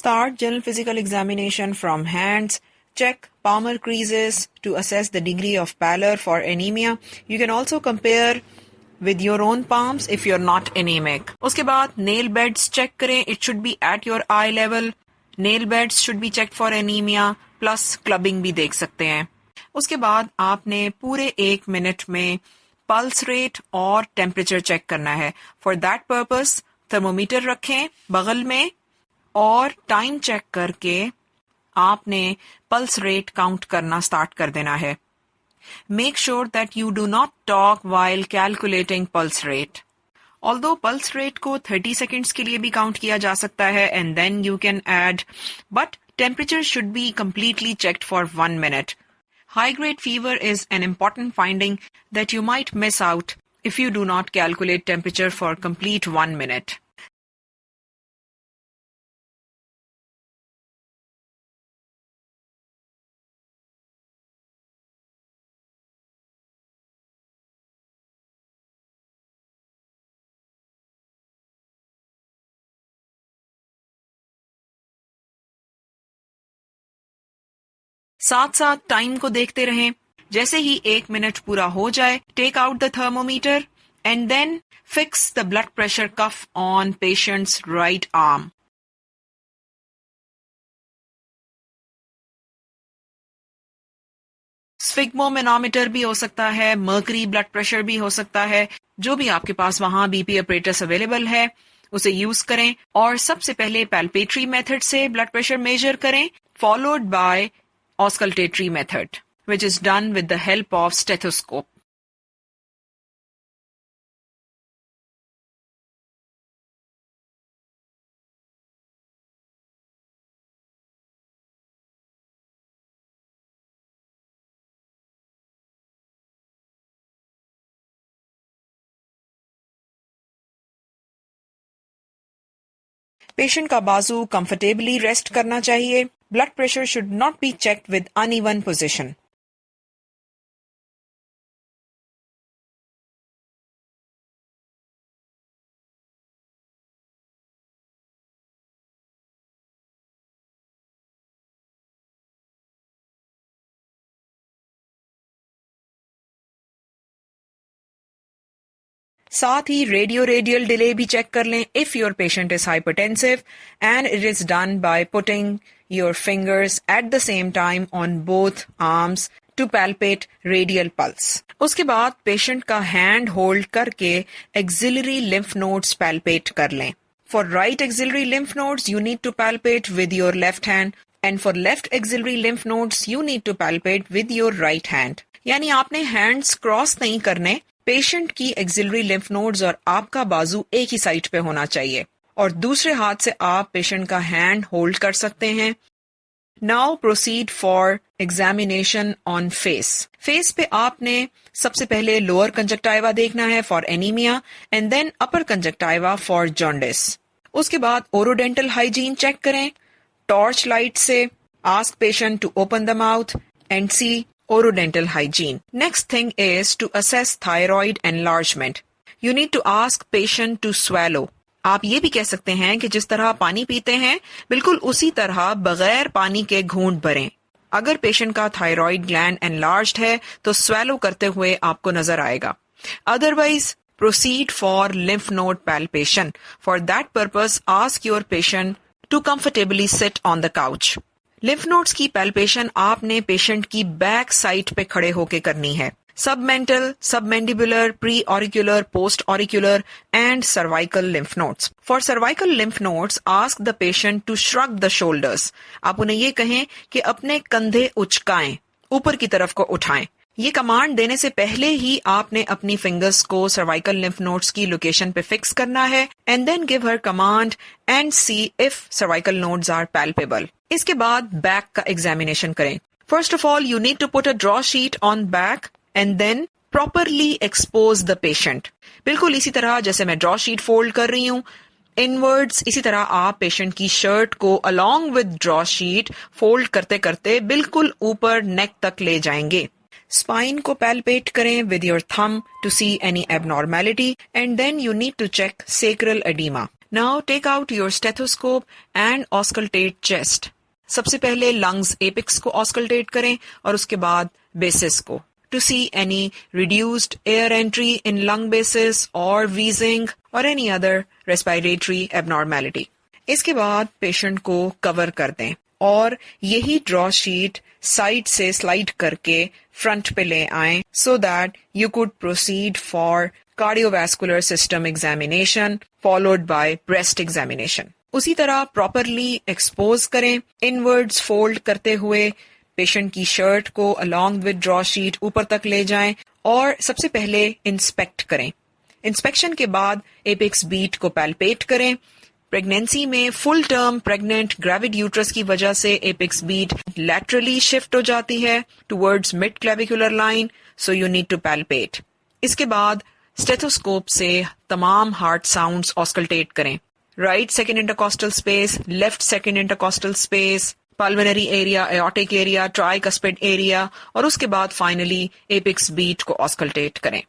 Start general physical examination from hands. Check palmar creases to assess the degree of pallor for anemia. You can also compare with your own palms if you're not anemic. उसके बाद nail beds check करें. It should be at your eye level. Nail beds should be checked for anemia. Plus clubbing भी देख सकते हैं. उसके बाद आपने पूरे 1 मिनट में पल्स रेट और टेम्परेचर चेक करना है. फॉर दैट पर्पस थर्मोमीटर रखें बगल में और टाइम चेक करके आपने पल्स रेट काउंट करना स्टार्ट कर देना है. Make sure that you do not talk while calculating pulse rate. Although pulse rate को 30 seconds के लिए भी काउंट किया जा सकता है and then you can add, but temperature should be completely checked for 1 minute. High-grade fever is an important finding that you might miss out if you do not calculate temperature for complete 1 minute. साथ साथ time को देखते रहें. जैसे ही 1 minute पूरा हो जाए, take out the thermometer and then fix the blood pressure cuff on patient's right arm. Sphygmomanometer भी हो सकता है, मर्करी ब्लड प्रेशर भी हो सकता है. जो भी आपके पास वहां बीपी अपरेटस अवेलेबल है उसे यूज करें और सबसे पहले पैल्पेटरी मेथड से ब्लड प्रेशर मेजर करें, followed by auscultatory method, which is done with the help of stethoscope. Patient का बाजू कंफर्टेबली रेस्ट करना चाहिए. Blood pressure should not be checked with uneven position. साथ ही रेडियल डिले भी चेक कर लें if your patient is hypertensive, and it is done by putting your fingers at the same time on both arms to palpate radial pulse. उसके बाद patient का hand hold करके axillary lymph nodes palpate कर लें. For right axillary lymph nodes, you need to palpate with your left hand, and for left axillary lymph nodes, you need to palpate with your right hand. यानी आपने hands cross नहीं करने. Patient की axillary lymph nodes और आपका बाजू एक ही side पे होना चाहिए और दूसरे हाथ से आप पेशेंट का हैंड होल्ड कर सकते हैं. Now proceed for examination on face. Face पे आपने सबसे पहले लोअर कंजक्टाइवा देखना है for anaemia and then upper conjunctiva for jaundice. उसके बाद ओरोडेंटल हाइजीन चेक करें. टॉर्च लाइट से ask patient to open the mouth and see orodontal hygiene. Next thing is to assess thyroid enlargement. You need to ask patient to swallow. आप ये भी कह सकते हैं कि जिस तरह पानी पीते हैं बिल्कुल उसी तरह बगैर पानी के घूंट भरें. अगर पेशेंट का थायराइड ग्लैंड एनलार्ज्ड है तो swallow करते हुए आपको नजर आएगा. Otherwise, proceed for lymph node palpation. For that purpose, ask your patient to comfortably sit on the couch. Lymph nodes की पैल्पेशन आपने पेशेंट की बैक साइड पे खड़े होके करनी है. Submental, submandibular, pre auricular, post auricular and cervical lymph nodes. For cervical lymph nodes, ask the patient to shrug the shoulders. आप उन्हें ये कहें कि अपने कंधे उचकाएं, ऊपर की तरफ को उठाएं. ये कमांड देने से पहले ही आपने अपनी फिंगर्स को सर्वाइकल लिम्फ नोड्स की लोकेशन पे फिक्स करना है and then give her command and see if cervical nodes are palpable. इसके बाद बैक का एग्जामिनेशन करें. First of all, you need to put a draw sheet on back and then properly expose the patient. बिल्कुल इसी तरह जैसे मैं draw sheet fold कर रही हूँ इनवर्ड्स, इसी तरह आप पेशेंट की शर्ट को along with draw sheet fold करते करते बिल्कुल ऊपर नेक तक ले जाएंगे. स्पाइन को पैल्पेट करें with your thumb to see any abnormality and then you need to check sacral edema. Now take out your stethoscope and auscultate chest. सबसे पहले lungs apex को auscultate करें और उसके बाद basis को, to see any reduced air entry in lung basis or wheezing or any other respiratory abnormality. इसके बाद पेशेंट को कवर कर दें और यही ड्रॉ शीट साइड से स्लाइड करके फ्रंट पे ले आएं so that you could proceed for cardiovascular system examination followed by breast examination. उसी तरह प्रॉपरली एक्सपोज करें, इनवर्ड्स फोल्ड करते हुए पेशेंट की शर्ट को अलॉन्ग विद ड्रॉ शीट ऊपर तक ले जाएं और सबसे पहले इंस्पेक्ट करें. इंस्पेक्शन के बाद एपेक्स बीट को पैल्पेट करें. प्रेगनेंसी में full term pregnant gravid uterus की वजह से एपेक्स बीट लैटरली शिफ्ट हो जाती है towards mid clavicular line, so you need to palpate. इसके बाद स्टेथोस्कोप से तमाम हार्ट साउंड्स ऑस्कल्टेट करें. Right second intercostal space, left second intercostal space, pulmonary area, aortic area, tricuspid area और उसके बाद फाइनली एपेक्स बीट को ऑस्कल्टेट करें.